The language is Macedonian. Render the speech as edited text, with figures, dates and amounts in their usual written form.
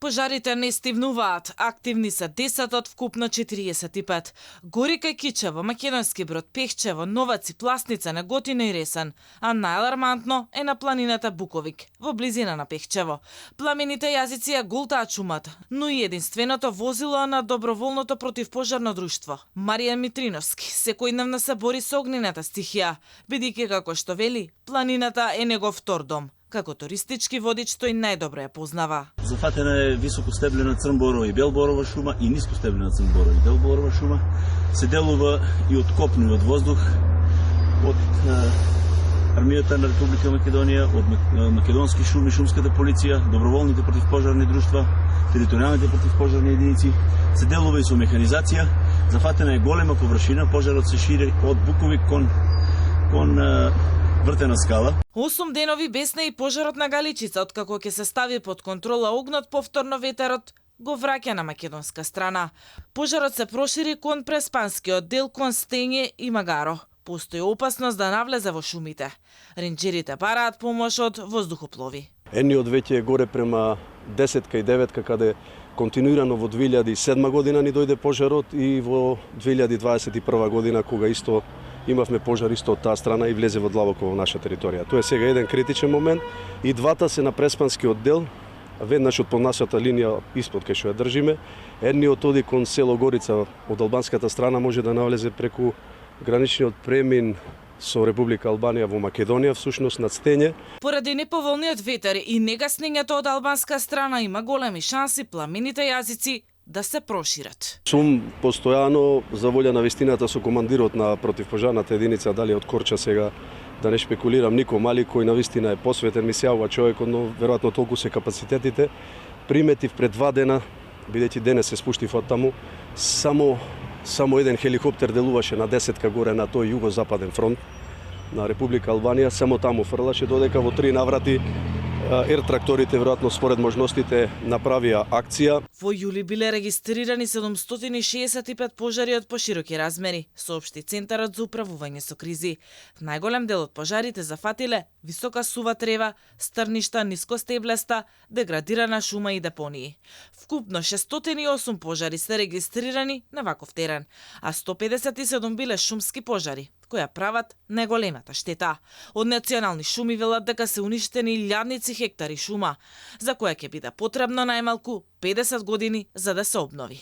Пожарите не стивнуваат, активни се 10 од вкупно 45. Гори кај Кичево, Македонски Брод, Пехчево, Новаци, Пласница, Неготино и Ресен, а најалармантно е на планината Буковик, во близина на Пехчево. Пламените јазици ја гултаат шумата, но и единственото возило на доброволното противпожарно друштво. Маријан Митриновски секојдневно се бори со огнената стихија, бидејќи како што вели, планината е негов втор дом. Како туристички водич тој најдобро ја познава. Зафатена е високостеблена црнборова и белборова шума и нискостеблена црнборова и белборова шума. Се делува и од копно и од воздух, од Армијата на Република Македонија, од македонски шуми, шумската полиција, доброволните противпожарни друштва, територијалните противпожарни единици. Се делува и со механизација. Зафатена е голема површина, пожарот се шири од Буковик кон Вртена скала. 8 денови бесна и пожарот на Галичица, откако ќе се стави под контрола огнот, повторно ветерот го враќа на македонска страна. Пожарот се прошири кон Преспанскиот дел, кон Стење и Магаро. Постои опасност да навлезе во шумите. Ренџерите бараат помош од воздухоплови. Едниот веќе е горе према 10 и 9 каде континуирано во 2007 година ни дојде пожарот и во 2021 година кога исто имавме пожар исто од таа страна и влезе во длабоко во наша територија. Тоа е сега еден критичен момент и двата се на Преспанскиот дел, веднаш од поднасата линија испод кај што ја држиме. Едниот оди кон село Горица од албанската страна може да навлезе преку граничниот премин со Република Албанија во Македонија, всушност над Стење. Поради неповолниот ветер и негаснењето од албанска страна има големи шанси пламените јазици да се прошират. Сум постојано за волја на вистината со командирот на противпожарната единица, дали од Корча сега, да не шпекулирам Нико Мали, кој на вистина е посветен, ми се јавува човекот, но веројатно толку се капацитетите. Приметив пред 2 дена, бидејќи денес се спуштив од таму, само еден хеликоптер делуваше на 10 горе на тој југозападен фронт на Република Албанија, само таму фрлаше, додека во 3 наврати ертракторите, веројатно според можностите, направија акција. Во јули биле регистрирани 765 пожари од пошироки размери, соопшти Центарот за управување со кризи. Најголем дел од пожарите зафатиле висока сува трева, стрништа, нискостеблеста, деградирана шума и депонии. Вкупно 608 пожари се регистрирани на ваков терен, а 157 биле шумски пожари, која прават најголемата штета. Од национални шуми велат дека се уништени илјадници хектари шума, за која ќе биде потребно најмалку 50 години за да се обнови.